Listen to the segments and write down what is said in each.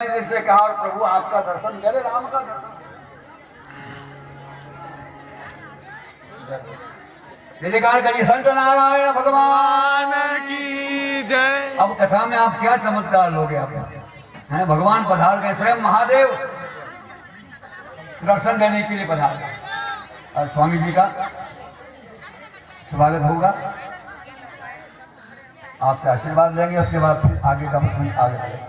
से कहा और प्रभु आपका दर्शन करे, राम का दर्शन। जयकार करिए संत नारायण भगवान की जय। अब कथा में आप क्या चमत्कार लोगे? आप हैं भगवान पधार गए, स्वयं महादेव दर्शन देने के लिए पधार गए और स्वामी जी का स्वागत होगा। आपसे आशीर्वाद लेंगे, उसके बाद फिर आगे का प्रसंग आगे बढ़ेगा।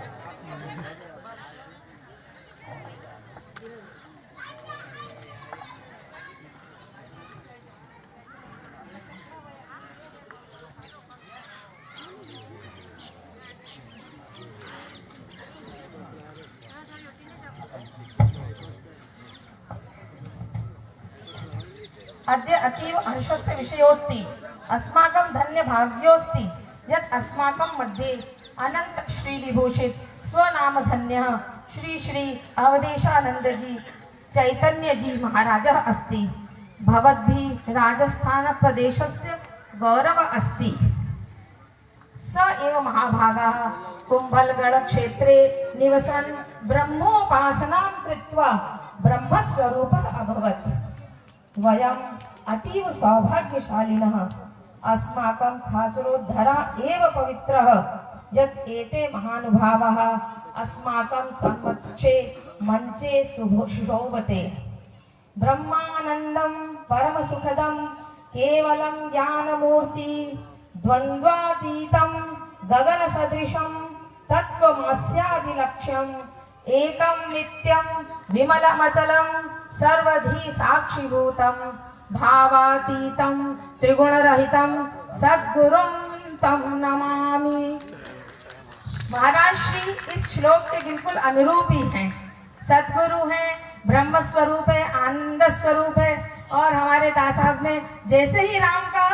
अद्य अतीव हर्षस्य विषयोस्ति, अस्माकं धन्य भाग्योस्ति यत् अस्माकं मध्ये अनंत श्री विभूषित स्वनाम धन्यः श्री श्री अवधेशानंद जी चैतन्य जी महाराजः अस्ति। भवद्भिः राजस्थान प्रदेशस्य गौरव अस्ति। स एव महाभागाः कुंभलगढ़ क्षेत्रे निवसन् ब्रह्मोपासनां कृत्वा ब्रह्मस्वरूपः अभवत्। वयम् अतीव सौभाग्यशालिनः। अस्माकं खाचरोद्धरा एव पवित्रः यत् एते महानुभावाः अस्माकं सम्मुखे मञ्चे सुशोभते। ब्रह्मानन्दं परमसुखदं केवलं ज्ञानमूर्ति द्वन्द्वातीतं गगनसदृशं तत्त्वमस्यादिलक्ष्यम् एकं नित्यं विमलमचलं सर्वधी साक्षीभूतं भावातीतं त्रिगुणरहितं सद्गुरुं तं नमामि। महाराज श्री इस श्लोक के बिल्कुल अनुरूप ही हैं। सद्गुरु हैं, ब्रह्म स्वरूप है, आनंद स्वरूप है। और हमारे दास साहब ने जैसे ही राम का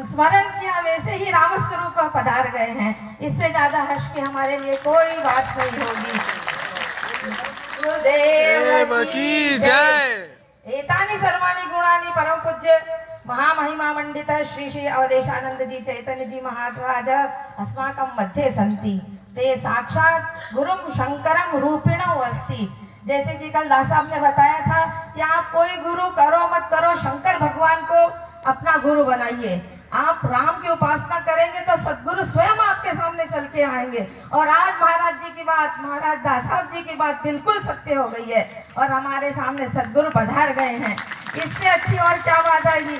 स्मरण किया वैसे ही राम स्वरूप पधार गए हैं। इससे ज्यादा हर्ष की हमारे लिए कोई बात नहीं होगी। देव की जय। एतानि सर्वाणि गुणानि परम पूज्य महामहिमा मंडित श्री श्री अवधेशानंद जी चैतन्य जी महाराज अस्माकं मध्ये सन्ति। ते साक्षात गुरुम शंकरम रूपिणो अस्ति। जैसे कि कल दास साहब ने बताया था कि आप कोई गुरु करो मत करो, शंकर भगवान को अपना गुरु बनाइए। आप राम की उपासना करेंगे तो सदगुरु स्वयं आपके सामने चल के आएंगे। और आज महाराज जी की बात, महाराज दास साहब जी की बात बिल्कुल सत्य हो गई है और हमारे सामने सदगुरु पधार गए हैं। इससे अच्छी और क्या बात आएगी?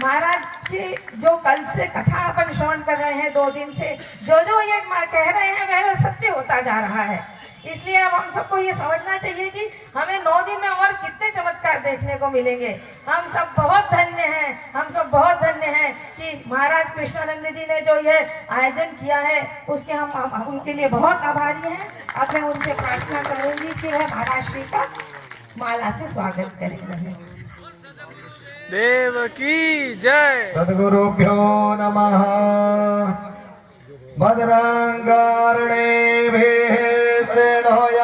महाराज की जो कल से कथा अपन श्रवण कर रहे हैं 2 दिन से, जो ये कह रहे हैं वह सत्य होता जा रहा है। इसलिए अब हम सबको ये समझना चाहिए कि हमें 9 दिन में और कितने चमत्कार देखने को मिलेंगे। हम सब बहुत धन्य हैं, हम सब बहुत धन्य हैं कि महाराज कृष्णानंद जी ने जो ये आयोजन किया है उसके हम उनके लिए बहुत आभारी हैं। अब मैं उनसे प्रार्थना करूंगी कि वह महाराज श्री का माला से स्वागत करेंगे। देव की जय। सद्गुरुभ्यो नमः। भद्रांगारणेभिः श्रेणोयामदेव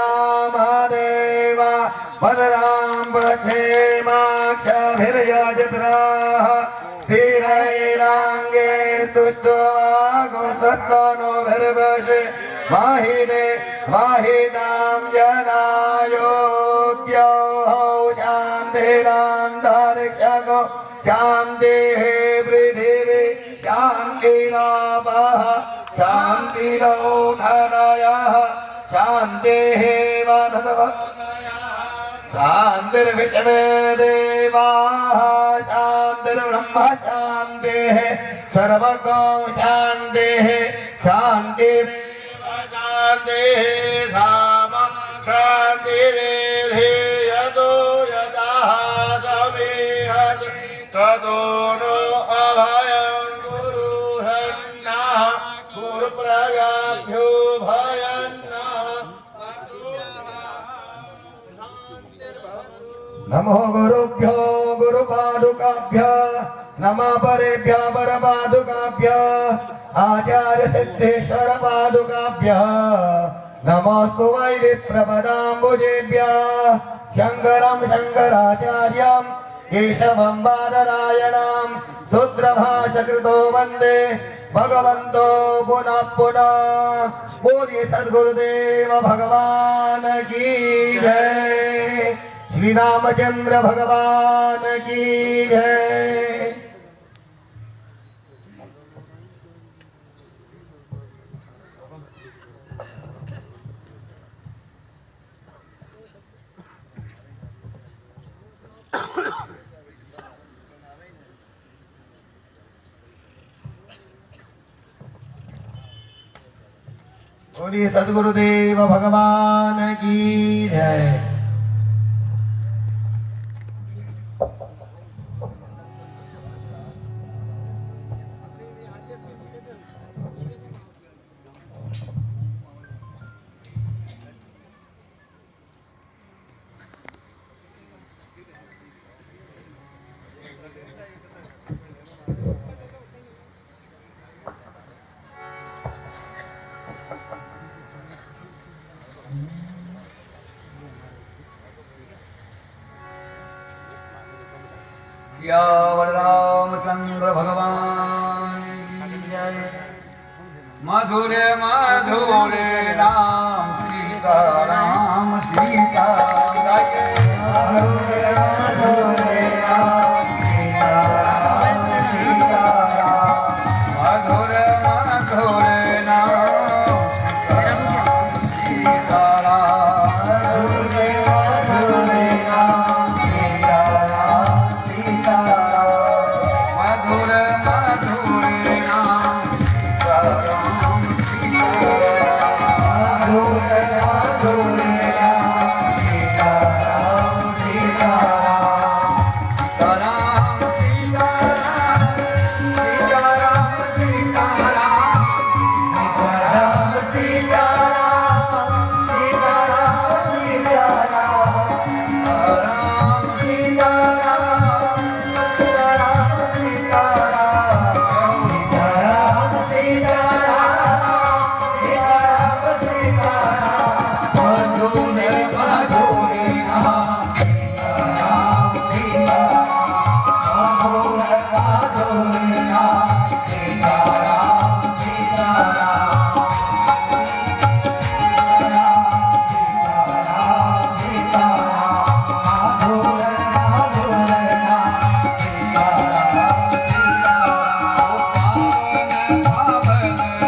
भद्रां पश्येमाक्षभिर्यजत्राः स्थिरैराङ्गे स्तुष्ट्वागुंसस्तनोभिर्वशे माहिने माहिनां जनायोग्यो शान्तिनां दारिक्षगो शान्तिः पृथिवी शान्तिरापः शान्तिरोधनयः शान्तिः शान्तिर्विश्वे देवाः शान्तिर्ब्रह्म शान्तिः सर्वगो शान्तिः शान्तिः शान्तिः साम शान्तिरेधि यतो यतः समिहत् ततो नो अभयं गुरुहन्नः गुरुप्रजाभ्यो भयन्नः। नमो गुरुभ्यो गुरुपादुकाभ्यो नमः परेभ्यो परपादुकाभ्यो आचार्य सिद्धेश्वर पादुकाभ्यो नमोस्तु वै विप्रपदाम्बुजेभ्यः शंकरं शंकराचार्यं केशवं बादरायणं सूत्रभाषकृतो वन्दे भगवन्तो पुनः पुनः। बोलिए सद्गुरुदेव भगवान की जय। श्री रामचंद्र भगवान की जय। बोलिए सद्गुरुदेव भगवान की जय। सियावर रामचंद्र भगवान की जय। मधुर मधुर नाम सीताराम सीताराम गाइए। मधुर मधुर नाम सीताराम सीताराम। मधुर मधुर नाम सीताराम सीताराम। मधुर मधुर नाम सीताराम सीताराम। मधुर मधुर नाम सीताराम सीताराम। मधुर मधुर नाम सीताराम सीताराम। सीताराम सीताराम। सीताराम सीताराम। सीताराम सीताराम। सीताराम सीताराम। सीताराम सीताराम। सीताराम सीताराम। सीताराम सीताराम। सीताराम सीताराम। मधुर मधुर नाम सीताराम सीताराम। मधुर मधुर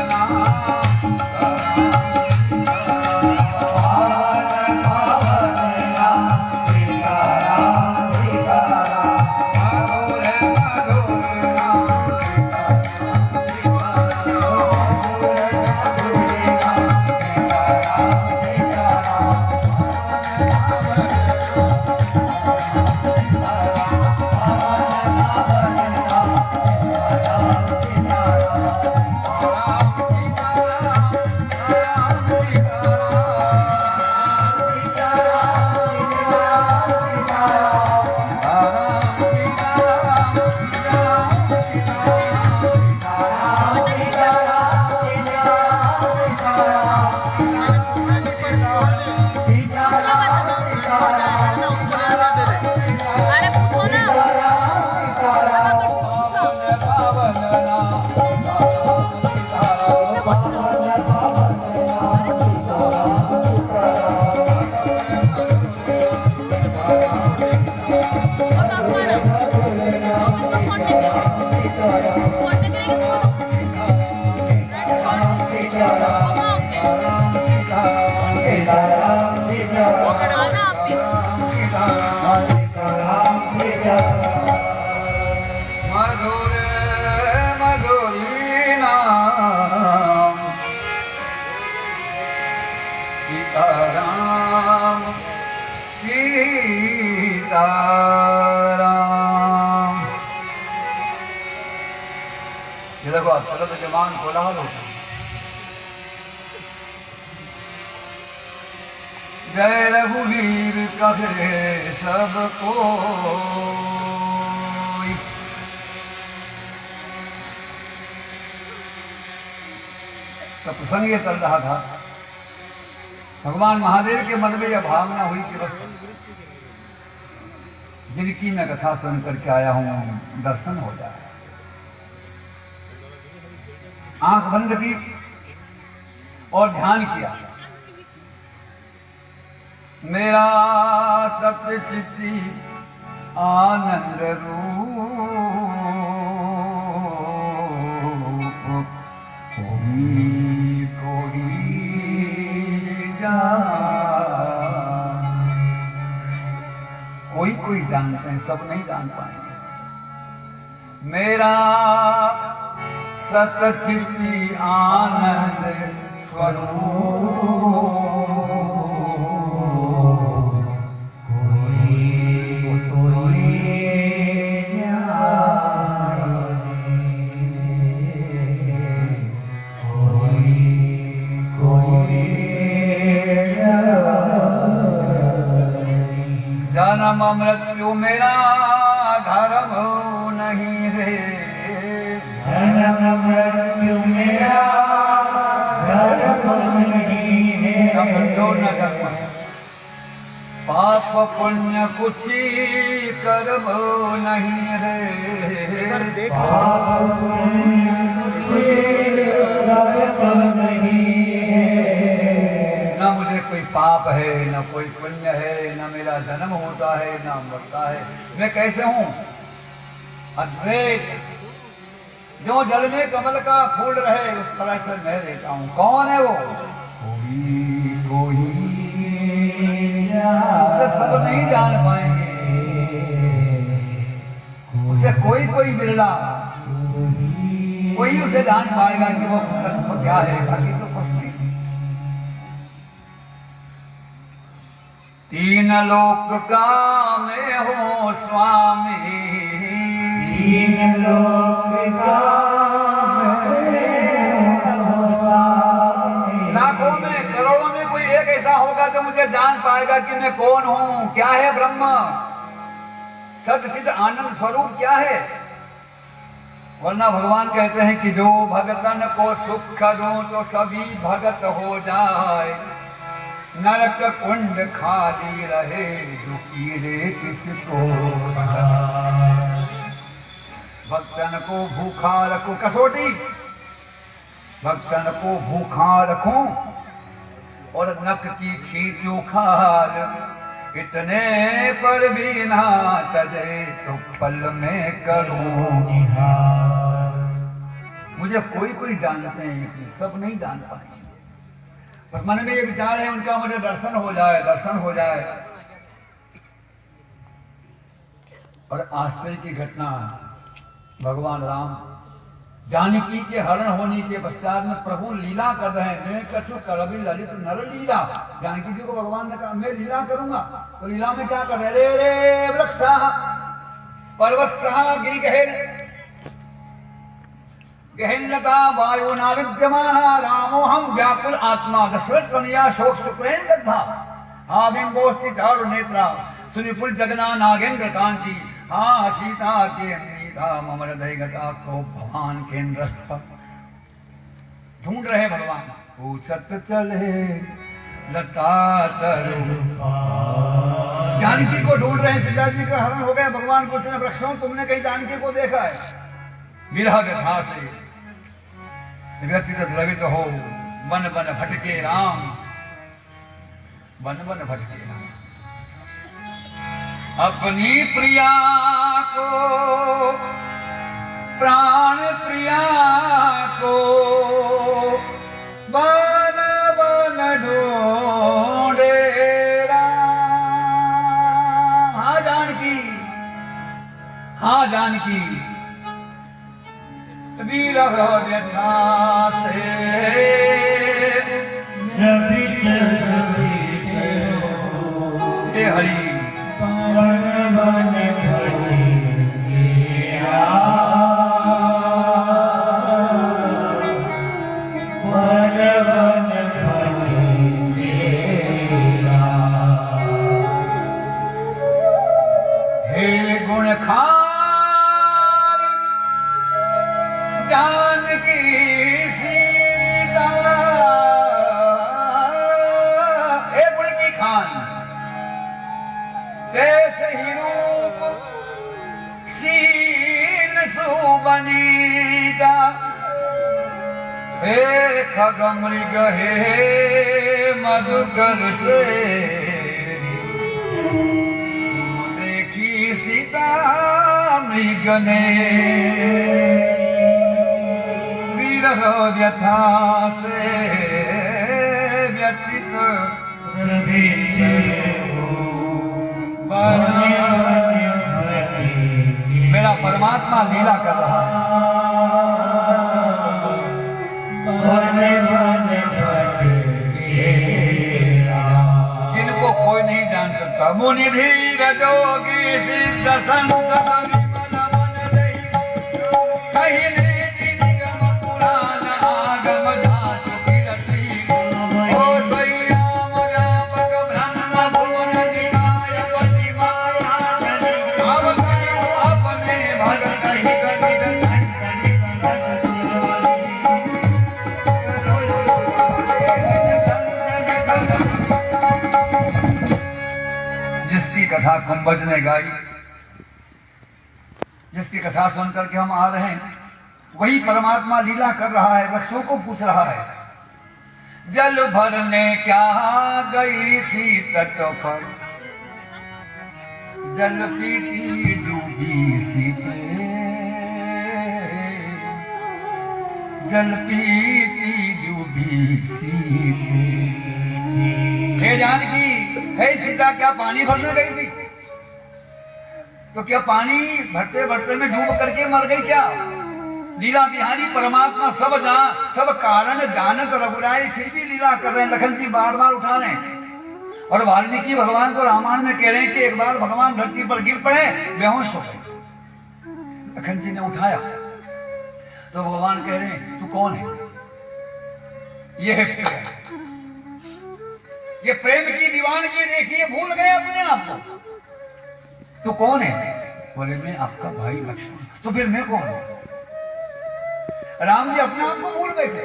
नाम सीताराम सीताराम। मधुर मधुर नाम सीताराम सीताराम। ये देखो शरद जवान कोलाहल होता है। जय रघुवीर कहे सबको। तो प्रसंग ये चल रहा था, भगवान महादेव के मन में यह भावना हुई कि बस जिनकी मैं कथा सुन करके आया हूं दर्शन हो जाए। आंख बंद की और ध्यान किया। मेरा सतचित्ती आनंद रूप कोई कोई जानते हैं, सब नहीं जान पाएंगे। मेरा सतचित्ती आनंद स्वरूप जन्म मृत्यु मेरा धर्म नहीं रे, जन्म मृत्यु मेरा धर्म नहीं है। पाप पुण्य कुछ कर्म नहीं रे, पाप पुण्य कर्म नहीं है। न मुझे कोई पाप है, न कोई पुण्य है, न मेरा जन्म होता है, न मरता है। मैं कैसे हूँ? अद्वैत। जो जल में कमल का फूल रहे उस तरह से मैं रहता हूँ। कौन है वो? कोई उसे सब नहीं जान पाएंगे, उसे कोई बिरला कोई उसे जान पाएगा कि वो क्या है, बाकी तो कुछ नहीं। तीन लोक का मैं हूँ स्वामी, तीन लोक का लाखों में करोड़ों में कोई एक ऐसा होगा जो मुझे जान पाएगा कि मैं कौन हूँ, क्या है ब्रह्म, सच्चिद आनंद स्वरूप क्या है। वरना भगवान कहते हैं कि जो भगतन को सुख दूं तो सभी भगत हो जाए, नरक कुंड खाली रहे दुखी रे किसको। भक्तन को भूखा रखो, कसौटी भक्तन को भूखा रखूं और नक की खींचू खाल, इतने पर भी ना तजे तो पल में करूं निहार। मुझे कोई जानते हैं, सब नहीं जान पाएंगे। बस मन में ये विचार है उनका मुझे दर्शन हो जाए, दर्शन हो जाए। और आश्चर्य की घटना, भगवान राम जानकी के हरण होने के पश्चात में प्रभु लीला कर रहे हैं। मैं कछु करबी ललित नर लीला। जानकी जी को भगवान ने कहा मैं लीला करूंगा, तो लीला में क्या कर रहे? रे रे वृक्षा पर्वतः गिरि गहनलता वायु नाविद्यमान रामो हम व्याकुल आत्मा दशरथ कन्या शोक शुक्लेन दग्धा आबिंबोस्ति चारु नेत्रा सुनिपुल जगना नागेंद्र कांची। हाँ सीता के मम हृदय गता को भगवान केंद्र ढूंढ रहे भगवान। पूछत चले लता तरु, जानकी को ढूंढ रहे हैं। सीता जी का हरण हो गया, भगवान पूछ रहे वृक्षों तुमने कहीं जानकी को देखा है? विरह व्यथा से व्यथित द्रवित हो बन बन भटके राम, बन बन भटके राम। अपनी प्रिया को प्राण प्रिया को बन बन ढूंढे राम। हाँ जानकी, हाँ जानकी विरह व्यथा से हे हरि बन बन भटकेरा, बन बन भटकेरा। हे गुण खारी जानकी सीता, हे गुण की खान जैसे ही रूप शील सुबनीता। हे खग मृग हे मधुकर से गणे विरह व्यथा से व्यथित मेरा परमात्मा लीला कर रहा है। जिनको कोई नहीं जान सकता। मुनि धीर जोगी सिद्ध संत विमल मन रही, कहीं नहीं निगम पुराण आगम जासु कीरति। ओ स्वयं व्यापक ब्रह्म भुवन निकाय पति माया धरि, अब करियो अपने भगत ही कटित जिसकी कथा कुंभज ने गाई, जिसकी कथा सुन करके हम आ रहे हैं, वही परमात्मा लीला कर रहा है। वृक्षों को पूछ रहा है, जल भरने क्या गई थी तट पर, जल पीती डूबी सीते, जल पीती डूबी सीते। हे जानकी, हे सीता, क्या पानी भरने गई थी? तो क्या पानी भरते भरते में डूब करके मर गई क्या? लीला बिहारी परमात्मा सब कारण जानत रघुराई फिर भी लीला कर रहे हैं। लखन जी बार बार उठा रहे हैं और वाल्मीकि भगवान को रामायण में कह रहे हैं कि एक बार भगवान धरती पर गिर पड़े, बेहोश हो गए। लखन जी ने उठाया तो भगवान कह रहे हैं, तू कौन है? ये है प्रेम। ये प्रेम की दीवानगी देखिए, भूल गए अपने आप को। तो कौन है? बोले मैं आपका भाई लक्ष्मण। तो फिर मैं कौन हूं? राम जी अपने आप को भूल बैठे।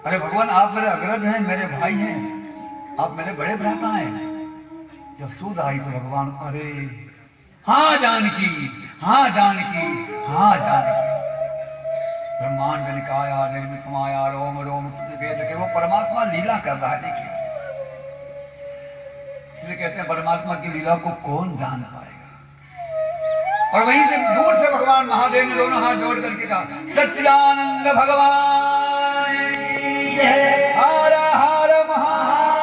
अरे भगवान, आप मेरे अग्रज हैं, मेरे भाई हैं, आप मेरे बड़े भ्राता हैं। जब सूद आई तो भगवान, अरे हाँ जानकी, हाँ जानकी, हाँ जानकी। ब्रह्मांड निकाया निर्मित माया रोम रोम वेद के वो परमात्मा लीला कर रहा है। देखिए, इसलिए कहते हैं परमात्मा की लीला को कौन जान पाएगा। और वहीं से दूर से भगवान महादेव ने दोनों हाथ जोड़ करके कहा, सच्चिदानंद भगवान हर हर महादेव।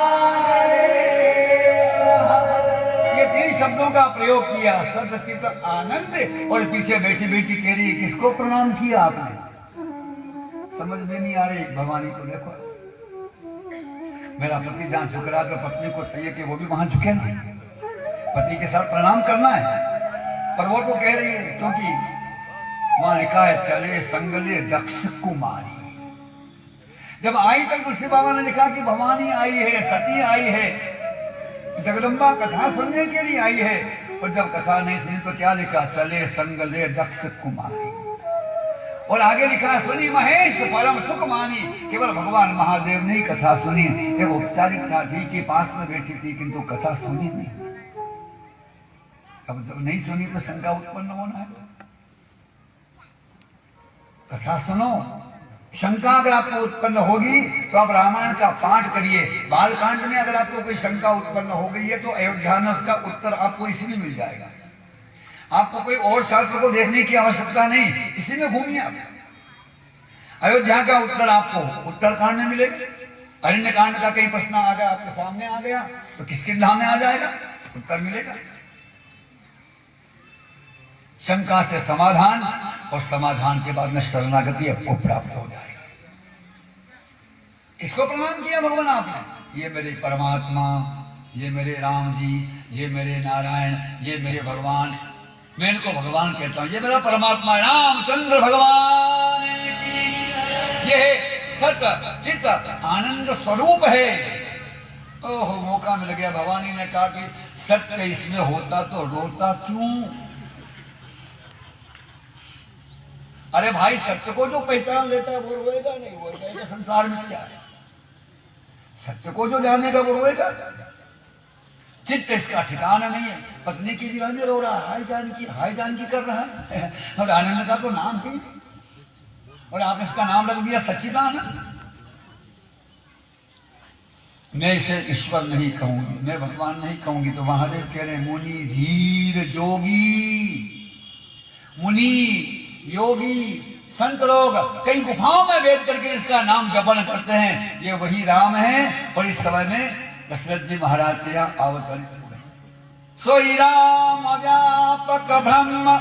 ये 3 शब्दों का प्रयोग किया, सच्चिद आनंद, और पीछे बैठी बैठी कह रही, किसको प्रणाम किया आपने? समझ में नहीं आ रही। भवानी को देखो, मेरा पति जहां झुक रहा तो पत्नी को चाहिए कि वो भी वहां झुके ना, पति के साथ प्रणाम करना है। पर वो तो कह रही है, क्योंकि वहां लिखा है चले संगले दक्ष कुमारी। जब आई तब तुलसी बाबा ने लिखा कि भवानी आई है, सती आई है, जगदम्बा कथा सुनने के लिए आई है। और जब कथा नहीं सुनी तो क्या लिखा? चले संगले दक्ष कुमारी। और आगे लिखा, सुनी महेश परम सुख मानी। केवल भगवान महादेव ने कथा सुनी। एक औपचारिकता थी कि पास में बैठी थी, किंतु कथा सुनी नहीं। अब जब नहीं सुनी तो शंका उत्पन्न होना है। कथा सुनो, शंका अगर आपको उत्पन्न होगी तो आप रामायण का पाठ करिए। बालकांड में अगर आपको कोई शंका उत्पन्न हो गई है तो अयोध्या में उसका उत्तर आपको इसी में मिल जाएगा। आपको कोई और शास्त्र को देखने की आवश्यकता नहीं, इसी में घूमिए आप। अयोध्या का उत्तर आपको उत्तरकांड में मिलेगा। अरण्यकांड का कई प्रश्न आ गया, आपके सामने आ गया तो किसके धाम में आ जाएगा? उत्तर मिलेगा। शंका से समाधान, और समाधान के बाद में शरणागति आपको प्राप्त हो जाएगा। किसको प्रणाम किया भगवान आपने? ये मेरे परमात्मा, ये मेरे राम जी, ये मेरे नारायण, ये मेरे भगवान। मैं इनको भगवान कहता हूं। ये मेरा परमात्मा रामचंद्र भगवान, ये सत्य चित्त आनंद स्वरूप है। ओह, मौका मिल गया। भवानी ने कहा कि सत्य इसमें होता तो रोता क्यों? अरे भाई, सत्य को जो पहचान लेता है वो रोएगा नहीं, वो कहेगा संसार में क्या है। सत्य को जो जानेगा वो रोएगा। चित्त इसका ठिकाना नहीं है। पत्नी की दीवार में रो रहा है, हाय जानकी कर रहा है, और आनंद का तो नाम ही, और आप इसका नाम रख दिया सच्चिदानंद। मैं इसे ईश्वर नहीं कहूंगी, मैं भगवान नहीं कहूंगी। तो महादेव कह रहे मुनि धीर जोगी, मुनि योगी संत लोग कई गुफाओं में बैठ करके इसका नाम जपन करते हैं। ये वही राम है। और इस समय में दशरथ जी महाराज के यहाँ अवतरित हो गए। सोई राम व्यापक ब्रह्म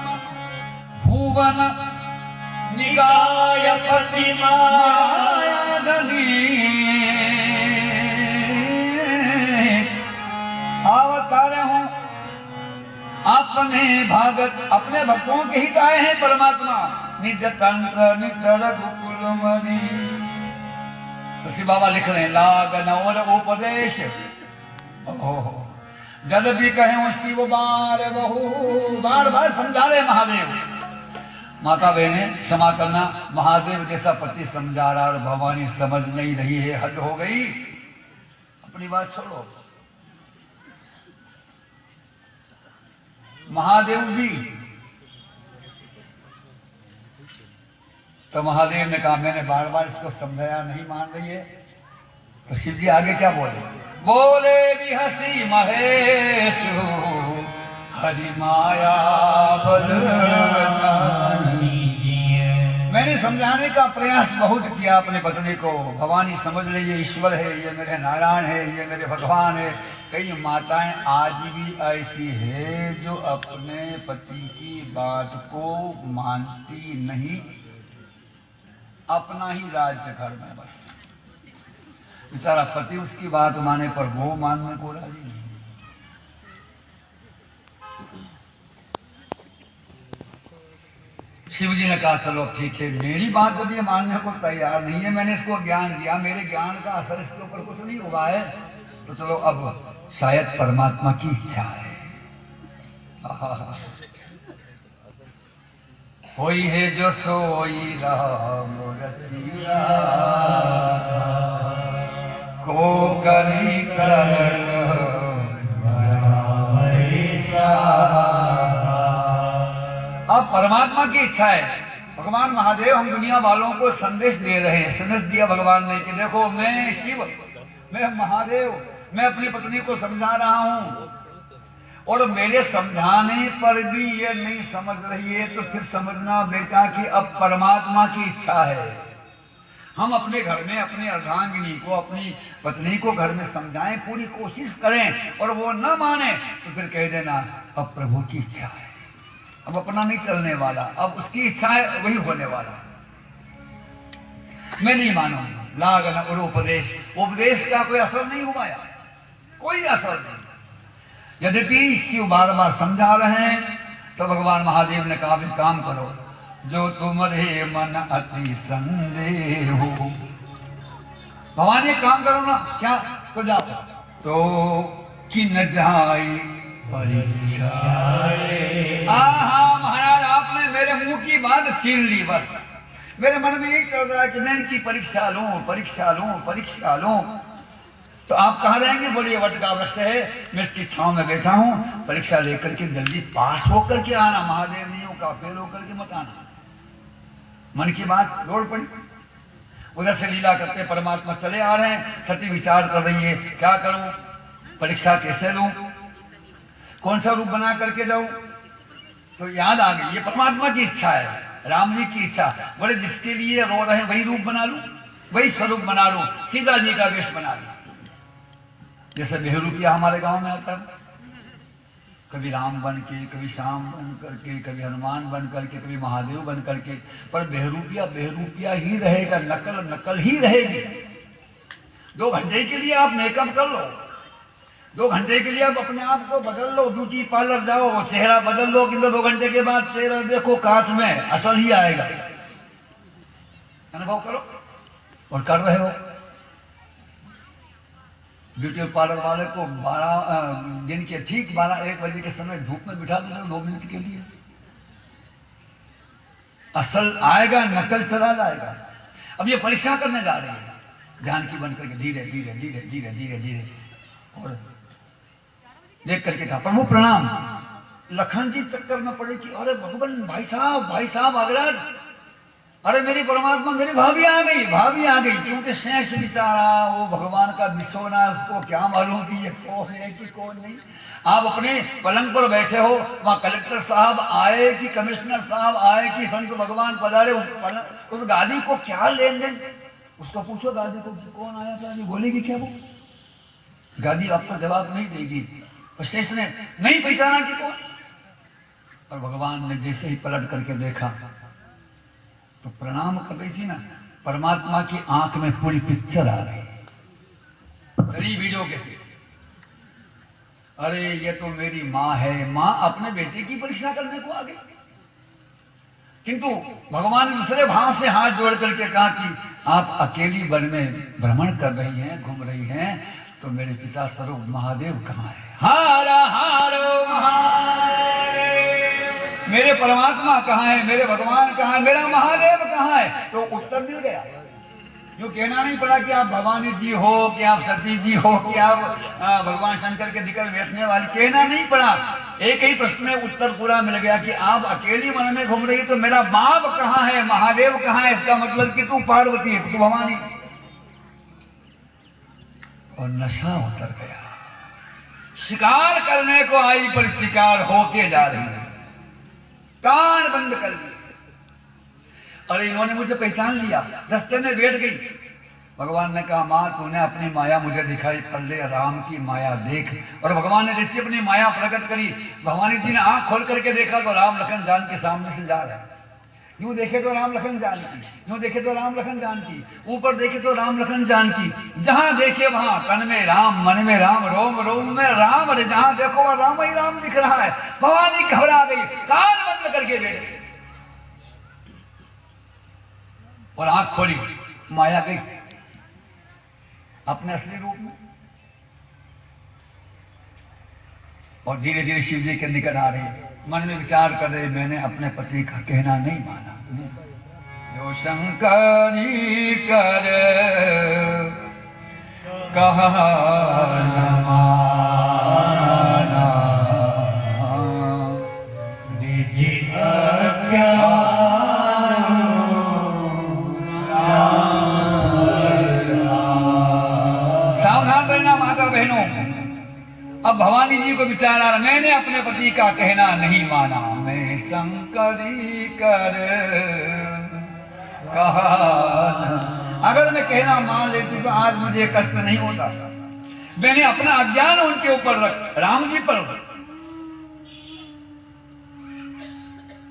भुवन निकाय प्रतिमा अवतारे हूं अपने भगत अपने भक्तों के हित आए हैं परमात्मा। निज तंत्र निज रघुकुल मणि। ऋषि बाबा लिख रहे हैं लागन और उपदेश जद भी कहे शिव बार बहु बार बार समझा रहे महादेव। माता बहने क्षमा करना, महादेव जैसा पति समझा रहा और भवानी समझ नहीं रही है, हद हो गई। अपनी बात छोड़ो। महादेव भी तो महादेव ने कहा मैंने बार बार इसको समझाया, नहीं मान रही है। तो शिव जी आगे क्या बोले? बोले भी हसी महेश हरि माया मैंने समझाने का प्रयास बहुत किया अपने पत्नी को। भवानी समझ ले ये ईश्वर है, ये मेरे नारायण है, ये मेरे भगवान है। कई माताएं आज भी ऐसी है जो अपने पति की बात को मानती नहीं, अपना ही राज्य घर में बस। बेचारा पति उसकी बात माने पर वो मानने को राजी नहीं। शिव जी ने कहा चलो ठीक है, मेरी बात यदि मानने को तैयार नहीं है, मैंने इसको ज्ञान दिया, मेरे ज्ञान का असर इसके ऊपर कुछ नहीं हुआ है, तो चलो अब शायद परमात्मा की इच्छा है। कोई है जो सोई राम रसिया को करी कर अब परमात्मा की इच्छा है। भगवान महादेव हम दुनिया वालों को संदेश दे रहे हैं। संदेश दिया भगवान ने कि देखो मैं शिव, मैं महादेव, मैं अपनी पत्नी को समझा रहा हूं और मेरे समझाने पर भी ये नहीं समझ रही है, तो फिर समझना बेटा कि अब परमात्मा की इच्छा है। हम अपने घर में अपनी अर्धांगिनी को, अपनी पत्नी को घर में समझाएं, पूरी कोशिश करें और वो न माने तो फिर कह देना अब प्रभु की इच्छा है, अब अपना नहीं चलने वाला, अब उसकी इच्छा है वही होने वाला। मैं नहीं मानूंगा। लागन और उपदेश, उपदेश का कोई असर नहीं हुआ यार, कोई असर नहीं। यद्यपि शिव बार बार समझा रहे हैं तो भगवान महादेव ने कहा भी काम करो, जो तुम्हारे मन अति संदेह हो। भगवान ये काम करो ना, क्या तो जाओ तो कि न जाए परीक्षा। महाराज आपने मेरे मुंह की बात छीन ली। बस मेरे मन में यही चल रहा है कि मैं इनकी परीक्षा लूं, परीक्षा लूं, परीक्षा लूं। तो आप कहाँ रहेंगे? बोलिए वट का वृक्ष है, मैं इसकी छांव में बैठा हूं, परीक्षा लेकर के जल्दी पास होकर के आना, महादेव नहीं होगा फेल होकर के मत आना। मन की बात रोड पड़ी। उधर से लीला करते परमात्मा चले आ रहे हैं। सती विचार कर रही है क्या करूं, परीक्षा कैसे लूं, कौन सा रूप बना करके जाऊं। तो याद आ गई ये परमात्मा की इच्छा है, राम जी की इच्छा। बोले जिसके लिए रो रहे हैं वही रूप बना लूं, वही स्वरूप बना लूं, सीता जी का वेश बना लूं। जैसे बेहरूपिया हमारे गांव में आता है, कभी राम बन के, कभी श्याम बन करके, कभी हनुमान बन करके, कभी महादेव बन करके, पर बेहरूपिया बेहरूपिया ही रहेगा, नकल नकल ही रहेगी। 2 घंटे के लिए आप मेकअप कर लो, 2 घंटे के लिए आप अपने आप को बदल लो, ब्यूटी पार्लर जाओ, चेहरा बदल लो, किंतु 2 घंटे के बाद चेहरा देखो कांच में, असल ही आएगा। अनुभव करो और कर रहे हो। ब्यूटी पार्लर वाले को 12 दिन के ठीक 12-1 बजे के समय धूप में बिठा दो 2 मिनट के लिए, असल आएगा, नकल चला जाएगा। अब ये परीक्षा करने जा रही है, जानकी बन करके धीरे धीरे धीरे धीरे धीरे धीरे, और देख करके कहा प्रभु प्रणाम। लखन जी चक्कर में पड़े कि अरे भगवान भाई साहब अग्रज अरे मेरी परमात्मा, मेरी भाभी आ गई, क्योंकि शेष बेचारा वो भगवान का बिछोना, उसको क्या मालूम कि ये कौन है कि कौन नहीं। आप अपने पलंग पर बैठे हो, वहां कलेक्टर साहब आए कि कमिश्नर साहब आए कि संत भगवान पधारे, उस गादी को क्या लेन देन, उसको पूछो गादी को कौन आया था, ये बोलेगी क्या वो? गादी आपको जवाब नहीं देगी। और शेष ने नहीं पहचाना कि कौन। और भगवान ने जैसे ही पलट करके देखा तो प्रणाम कर रही थी ना, परमात्मा की आंख में पूरी पिक्चर आ रही वीडियो के से। अरे ये तो मेरी माँ है, माँ अपने बेटे की परीक्षा करने को आ गई। किंतु भगवान ने दूसरे भाव से हाथ जोड़ करके कहा कि आप अकेली वन में भ्रमण कर रही हैं, घूम रही हैं, तो मेरे पिता स्वरूप महादेव कहाँ है? हारा हारो महादेव, मेरे परमात्मा कहाँ है, मेरे भगवान कहाँ है, मेरा महादेव कहाँ है? तो उत्तर मिल गया। जो कहना नहीं पड़ा कि आप भवानी जी हो, कि आप सती जी हो, कि आप भगवान शंकर के दिक्कत बैठने वाली, कहना नहीं पड़ा। एक ही प्रश्न में उत्तर पूरा मिल गया कि आप अकेली मन में घूम रही, तो मेरा बाप कहाँ है, महादेव कहाँ है? इसका मतलब कि तू पार्वती है, तू भवानी। और नशा उतर गया। शिकार करने को आई पर शिकार होके जा रही है, कान बंद कर दिए। अरे इन्होंने मुझे पहचान लिया, रास्ते में बैठ गई। भगवान ने कहा, माँ तूने अपनी माया मुझे दिखाई, कर ले राम की माया देख। और भगवान ने जैसे अपनी माया प्रकट करी, भवानी जी ने आंख खोल करके देखा तो राम लखन जानकी सामने से जा रहे हैं। यूं देखे तो राम लखन जानकी, यूं देखे तो राम लखन जानकी, ऊपर देखे तो राम लखन जानकी, जहां देखे वहां तन में राम, मन में राम, रोम रोम में राम। अरे जहां देखो वहां राम ही राम दिख रहा है। भवानी घबरा गई, कान बंद करके बैठ गई और आंख खोली, माया गई अपने असली रूप में। और धीरे धीरे शिव जी के निकट आ रही, मन में विचार कर रहे, मैंने अपने पति का कहना नहीं माना। जो शंकरी कर कहा न माना, निज आज्ञा सावधान रहना माता बहनों। अब भवानी जी को विचार आ रहा, मैंने अपने पति का कहना नहीं माना, मैं शंकरी कर कहा। अगर मैं कहना मान लेती तो आज मुझे कष्ट नहीं होता। मैंने अपना अज्ञान उनके ऊपर रख, राम जी पर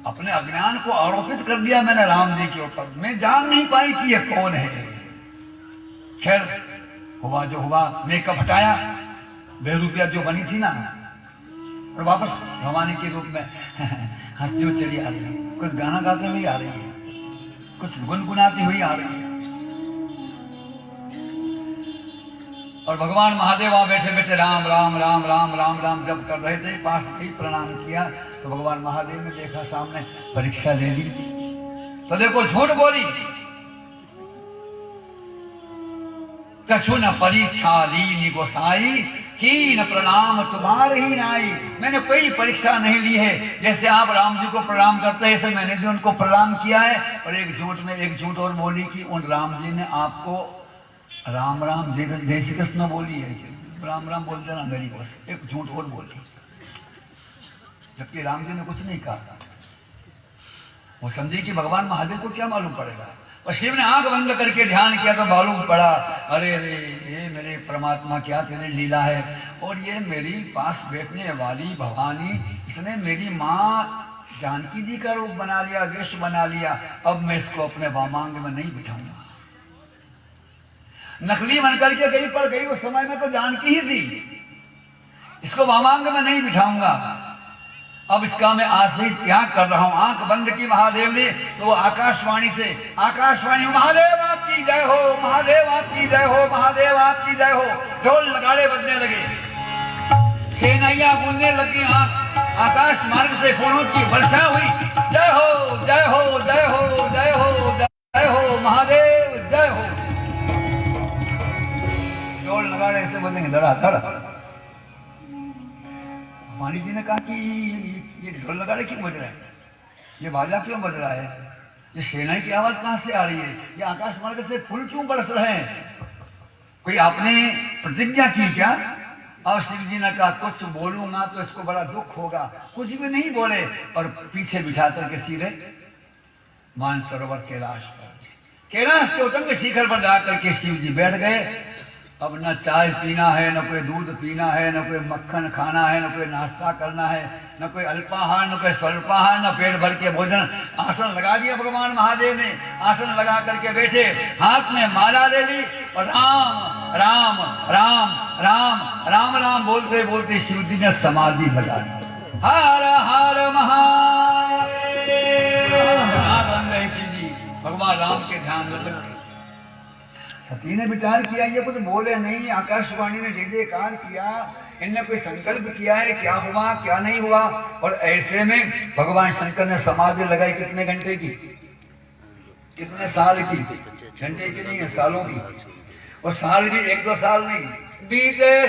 अपने अज्ञान को आरोपित कर दिया मैंने राम जी के ऊपर। मैं जान नहीं पाई कि ये कौन है। खैर हुआ जो हुआ, मेकअप हटाया, 2 रुपया जो बनी थी ना, और वापस भवानी के रूप में हंसती हुई चली आ रही है। कुछ गाना गाते हुए आ रही है, कुछ गुनगुनाती हुई आ रही है। और भगवान महादेव वहां बैठे बैठे राम राम राम राम राम राम जब कर रहे थे। पास ही प्रणाम किया तो भगवान महादेव ने देखा सामने, परीक्षा ले ली तो देखो झूठ बोली। कछु न परीक्षा लीनी गोसाई, की न प्रणाम तुम्हारे ही नाई। मैंने कोई परीक्षा नहीं ली है। जैसे आप राम जी को प्रणाम करते हैं, ऐसे मैंने भी उनको प्रणाम किया है। और एक झूठ में एक झूठ और बोली कि उन राम जी ने आपको राम राम जय श्री कृष्ण बोली है, राम राम बोलते ना मेरी ओर से, एक झूठ और बोली, जबकि राम जी ने कुछ नहीं कहा। वो समझे कि भगवान महादेव को क्या मालूम पड़ेगा। और शिव ने आंख बंद करके ध्यान किया तो मालूम पड़ा, अरे अरे ये मेरे परमात्मा क्या तेरी लीला है। और ये मेरी पास बैठने वाली भवानी, इसने मेरी माँ जानकी जी का रूप बना लिया, वेश बना लिया। अब मैं इसको अपने वामांग में नहीं बिठाऊंगा। नकली बन करके गई, पर गई उस समय में तो जानकी ही थी। इसको वामांग में नहीं बिठाऊंगा। अब इसका मैं आज से त्याग कर रहा हूं। आंख बंद की महादेव ने तो आकाशवाणी से, आकाशवाणी, महादेव आपकी जय हो, महादेव आपकी जय हो, महादेव आपकी जय हो। ढोल नगाड़े बजने लगे, सेनाइयां गूंजने लगी। आकाश मार्ग से फूलों की वर्षा हुई। जय हो जय हो जय हो जय हो जय हो, महादेव जय हो। ढोल नगाड़े ऐसे बजेंगे धड़ाधड़। भवानी जी ने कहा कि ये ढोल नगाड़े क्यों बज रहे हैं, ये बाजा क्यों बज रहा है। ये सेना की आवाज कहां से आ रही है? ये आकाश मार्ग से फूल क्यों बरस रहे हैं? कोई आपने प्रतिज्ञा की क्या? और शिव जी ने कहा कुछ बोलूंगा तो इसको बड़ा दुख होगा, कुछ भी नहीं बोले और पीछे बिठा करके सीधे मानसरोवर कैलाश के उतंग शिखर पर जाकर के शिव जी बैठ गए। अब न चाय पीना है, न कोई दूध पीना है, न कोई मक्खन खाना है, न कोई नाश्ता करना है, न कोई अल्पाहार, न कोई स्वल्पाहार, न पेट भर के भोजन। आसन लगा दिया भगवान महादेव ने, आसन लगा करके बैठे, हाथ में माला ले ली और राम राम राम राम राम राम बोलते बोलते शिव जी ने समाधि लगा दी। हर हर महादेव। शिव जी भगवान राम के ध्यान में लगे। सती ने विचार किया, ये कुछ बोले नहीं, आकाशवाणी ने जय जयकार किया, इनने कोई संकल्प किया है, क्या हुआ क्या नहीं हुआ। और ऐसे में भगवान शंकर ने समाधि लगाई। कितने घंटे की? कितने साल की? घंटे की नहीं है, सालों की। और साल भी 1-2 साल नहीं, बीते